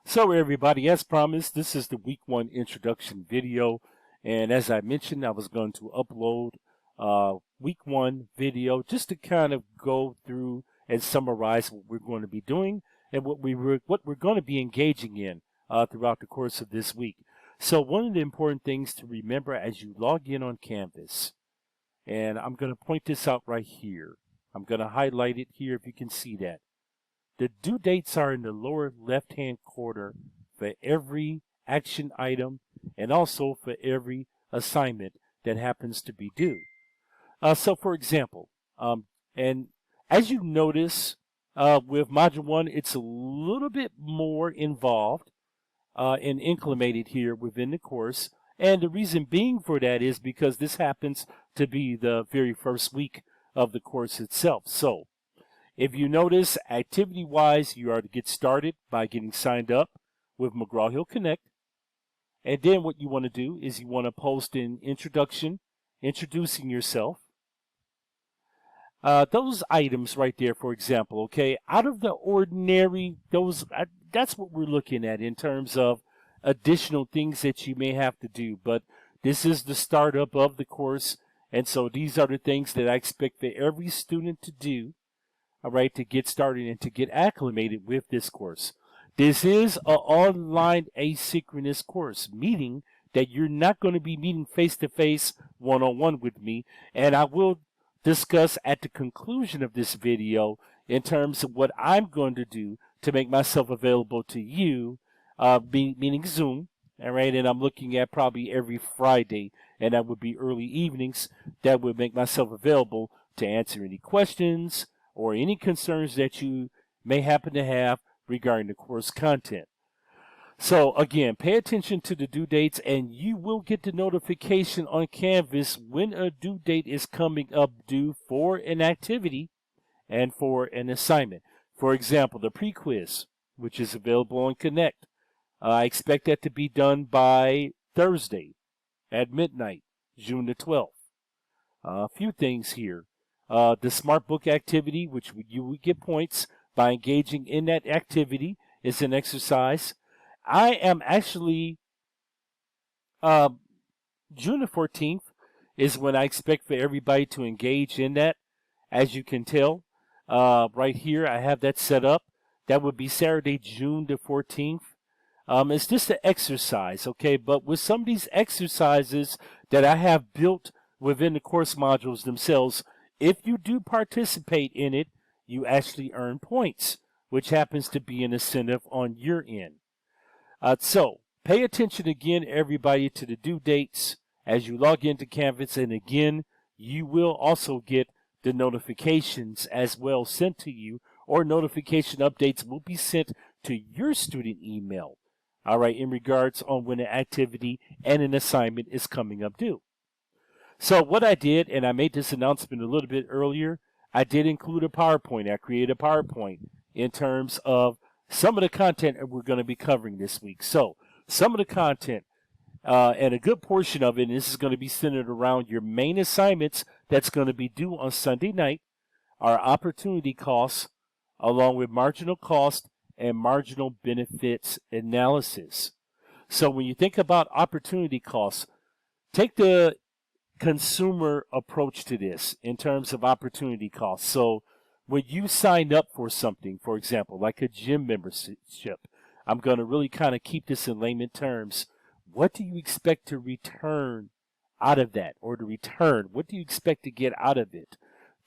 So everybody, as promised, this is the week one introduction video. And as I mentioned, I was going to upload week one video just to kind of go through and summarize what we're going to be doing and what we're going to be engaging in throughout the course of this week. So one of the important things to remember as you log in on Canvas, and I'm going to point this out right here. I'm going to highlight it here if you can see that. The due dates are in the lower left-hand corner for every action item and also for every assignment that happens to be due. So for example, and as you notice with Module 1, it's a little bit more involved and inclinated here within the course. And the reason being for that is because this happens to be the very first week of the course itself. So if you notice, activity-wise, you are to get started by getting signed up with McGraw-Hill Connect. And then what you want to do is you want to post an introduction, introducing yourself. Those items right there, for example, okay, out of the ordinary, that's what we're looking at in terms of additional things that you may have to do. But this is the startup of the course, and so these are the things that I expect for every student to do. All right, to get started and to get acclimated with this course. This is an online asynchronous course, meaning that you're not going to be meeting face-to-face, one-on-one with me, and I will discuss at the conclusion of this video in terms of what I'm going to do to make myself available to you, meaning Zoom, all right, and I'm looking at probably every Friday, and that would be early evenings, that would make myself available to answer any questions, or any concerns that you may happen to have regarding the course content. So again, pay attention to the due dates and you will get the notification on Canvas when a due date is coming up due for an activity and for an assignment. For example, the pre-quiz, which is available on Connect. I expect that to be done by Thursday at midnight, June the 12th. A few things here. The Smart Book activity, which you would get points by engaging in that activity, is an exercise. I am actually, June the 14th is when I expect for everybody to engage in that. As you can tell, right here, I have that set up. That would be Saturday, June the 14th. It's just an exercise, okay? But with some of these exercises that I have built within the course modules themselves, if you do participate in it, you actually earn points, which happens to be an incentive on your end. So pay attention again, everybody, to the due dates as you log into Canvas. And again, you will also get the notifications as well sent to you, or notification updates will be sent to your student email, all right, in regards on when an activity and an assignment is coming up due. So what I did, and I made this announcement a little bit earlier, I did include a PowerPoint. I created a PowerPoint in terms of some of the content that we're going to be covering this week. So some of the content, and a good portion of it, and this is going to be centered around your main assignments that's going to be due on Sunday night, are opportunity costs, along with marginal cost and marginal benefits analysis. So when you think about opportunity costs, take the consumer approach to this in terms of opportunity costs. So when you sign up for something, for example, like a gym membership, I'm going to really kind of keep this in layman terms. What do you expect to return out of that, or to return? What do you expect to get out of it?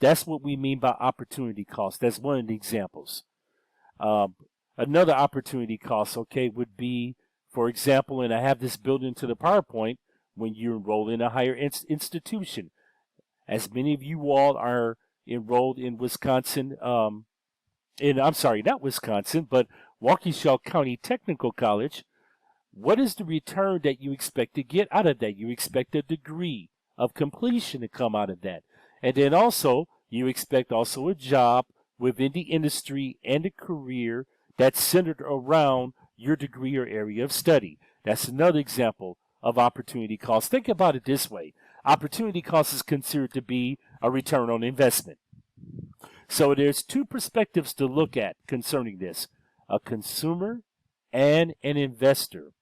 That's what we mean by opportunity cost. That's one of the examples. Another opportunity cost, okay, would be, for example, and I have this built into the PowerPoint, when you enroll in a higher institution. As many of you all are enrolled in Wisconsin, not Wisconsin, but Waukesha County Technical College, what is the return that you expect to get out of that? You expect a degree of completion to come out of that. And then also, you expect also a job within the industry and a career that's centered around your degree or area of study. That's another example of opportunity cost. Think about it this way. Opportunity cost is considered to be a return on investment. So there's two perspectives to look at concerning this. A consumer and an investor.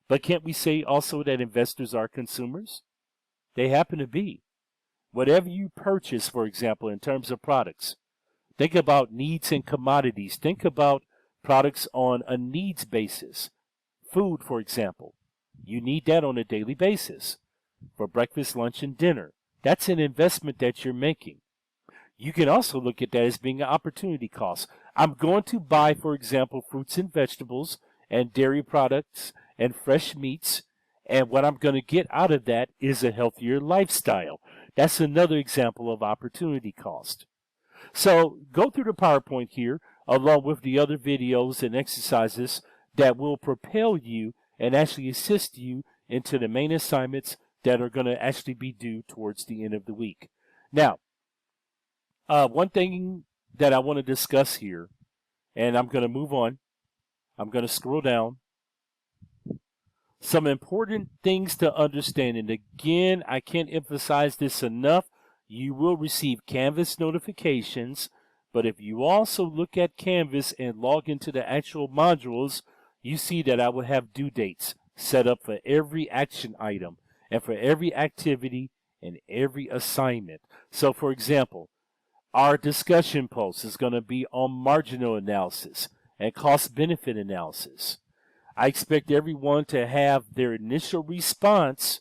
But can't we say also that investors are consumers? They happen to be. Whatever you purchase, for example, in terms of products, think about needs and commodities. Think about products on a needs basis. Food, for example. You need that on a daily basis for breakfast, lunch, and dinner. That's an investment that you're making. You can also look at that as being an opportunity cost. I'm going to buy, for example, fruits and vegetables and dairy products and fresh meats, and what I'm going to get out of that is a healthier lifestyle. That's another example of opportunity cost. So go through the PowerPoint here along with the other videos and exercises that will propel you and actually assist you into the main assignments that are going to actually be due towards the end of the week. Now, one thing that I want to discuss here, and I'm going to move on. I'm going to scroll down. Some important things to understand, and again, I can't emphasize this enough. You will receive Canvas notifications, but if you also look at Canvas and log into the actual modules, you see that I will have due dates set up for every action item and for every activity and every assignment. So, for example, our discussion post is going to be on marginal analysis and cost-benefit analysis. I expect everyone to have their initial response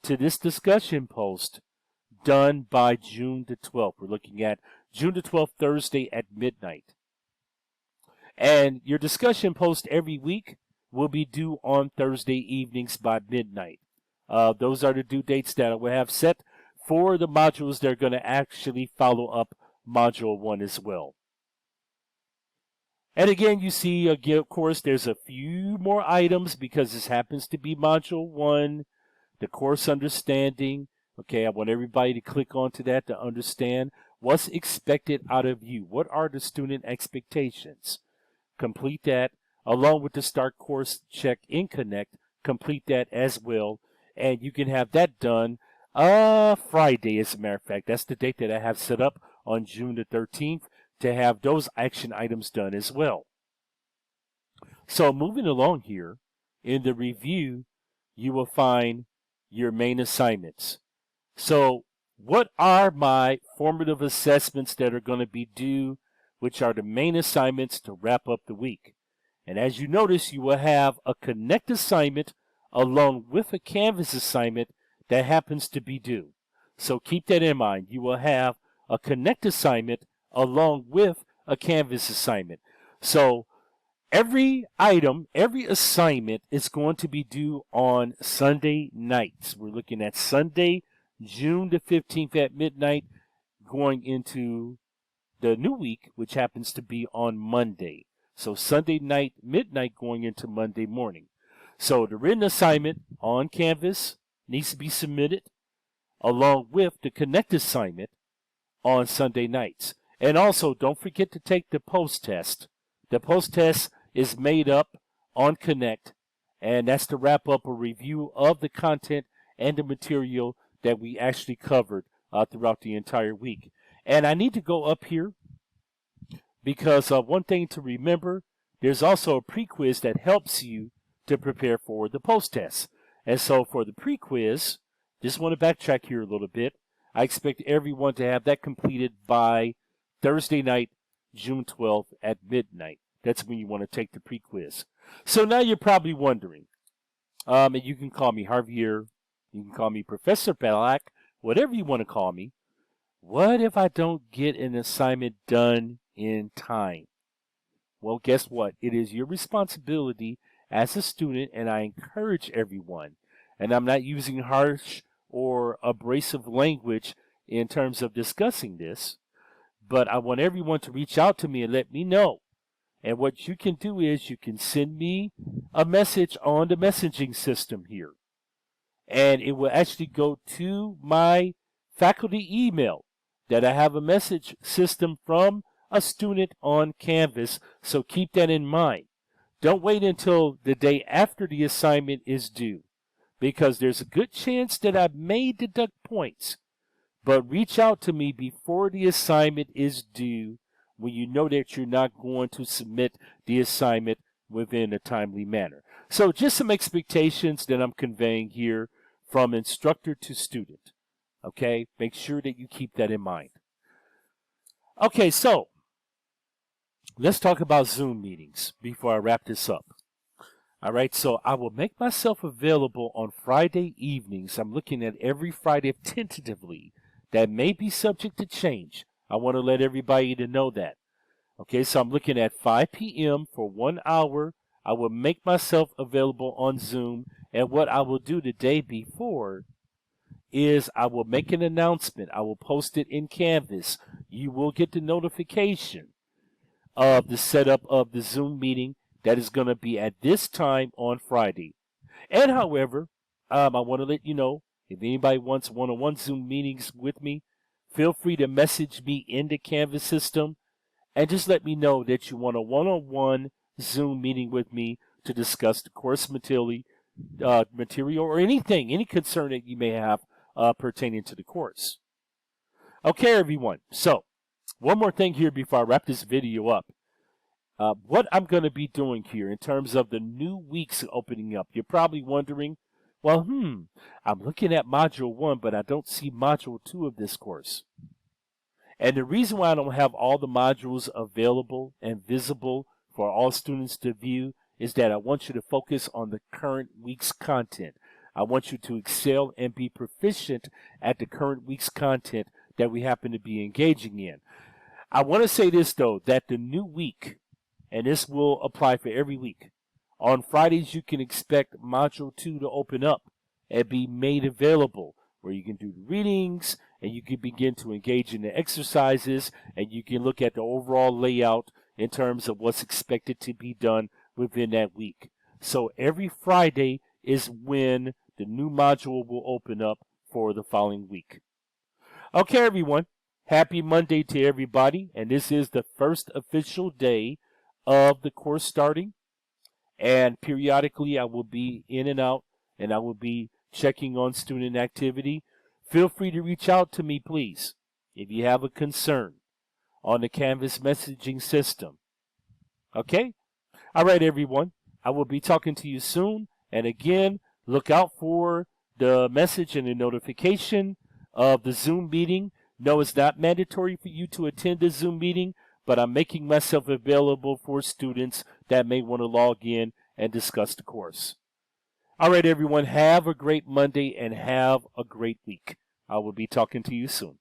to this discussion post done by June the 12th. We're looking at June the 12th, Thursday at midnight. And your discussion post every week will be due on Thursday evenings by midnight. Those are the due dates that I will have set for the modules that are going to actually follow up Module 1 as well. And again, you see, again, of course, there's a few more items because this happens to be Module 1, the course understanding. Okay, I want everybody to click onto that to understand what's expected out of you. What are the student expectations? Complete that along with the Start Course Check in Connect. Complete that as well. And you can have that done Friday, as a matter of fact. That's the date that I have set up on June the 13th. To have those action items done as well. So moving along here, in the review, you will find your main assignments. So what are my formative assessments that are going to be due, which are the main assignments to wrap up the week? And as you notice, you will have a Connect assignment along with a Canvas assignment that happens to be due. So keep that in mind. You will have a Connect assignment along with a Canvas assignment. So every item, every assignment is going to be due on Sunday nights. We're looking at Sunday, June the 15th at midnight, going into the new week, which happens to be on Monday. So Sunday night, midnight, going into Monday morning. So the written assignment on Canvas needs to be submitted along with the Connect assignment on Sunday nights. And also, don't forget to take the post test. The post test is made up on Connect, and that's to wrap up a review of the content and the material that we actually covered throughout the entire week. And I need to go up here because one thing to remember, there's also a pre-quiz that helps you to prepare for the post test. And so for the pre-quiz, just want to backtrack here a little bit. I expect everyone to have that completed by Thursday night, June 12th at midnight. That's when you want to take the pre-quiz. So now you're probably wondering, and you can call me Javier, you can call me Professor Black, whatever you want to call me. What if I don't get an assignment done in time? Well, guess what? It is your responsibility as a student, and I encourage everyone, and I'm not using harsh or abrasive language in terms of discussing this, but I want everyone to reach out to me and let me know. And what you can do is you can send me a message on the messaging system here. And it will actually go to my faculty email that I have a message system from a student on Canvas. So keep that in mind. Don't wait until the day after the assignment is due, because there's a good chance that I may deduct points. But reach out to me before the assignment is due when you know that you're not going to submit the assignment within a timely manner. So just some expectations that I'm conveying here from instructor to student. Okay, make sure that you keep that in mind. Okay, so let's talk about Zoom meetings before I wrap this up. All right, so I will make myself available on Friday evenings. I'm looking at every Friday tentatively. That may be subject to change. I want to let everybody to know that. Okay, so I'm looking at 5 p.m. for 1 hour. I will make myself available on Zoom. And what I will do the day before is I will make an announcement. I will post it in Canvas. You will get the notification of the setup of the Zoom meeting that is going to be at this time on Friday. And however, I want to let you know, if anybody wants one-on-one Zoom meetings with me, feel free to message me in the Canvas system and just let me know that you want a one-on-one Zoom meeting with me to discuss the course material or anything, any concern that you may have pertaining to the course. Okay, everyone. So, one more thing here before I wrap this video up. What I'm going to be doing here in terms of the new weeks opening up. You're probably wondering, well, I'm looking at Module 1, but I don't see Module 2 of this course. And the reason why I don't have all the modules available and visible for all students to view is that I want you to focus on the current week's content. I want you to excel and be proficient at the current week's content that we happen to be engaging in. I want to say this, though, that the new week, and this will apply for every week, on Fridays you can expect Module 2 to open up and be made available, where you can do the readings and you can begin to engage in the exercises and you can look at the overall layout in terms of what's expected to be done within that week. So every Friday is when the new module will open up for the following week. Okay, everyone. Happy Monday to everybody. And this is the first official day of the course starting. And periodically I will be in and out and I will be checking on student activity. Feel free to reach out to me, please, if you have a concern on the Canvas messaging system. Okay? All right, everyone. I will be talking to you soon. And again, look out for the message and the notification of the Zoom meeting. No, it's not mandatory for you to attend the Zoom meeting, but I'm making myself available for students that may want to log in and discuss the course. All right, everyone. Have a great Monday and have a great week. I will be talking to you soon.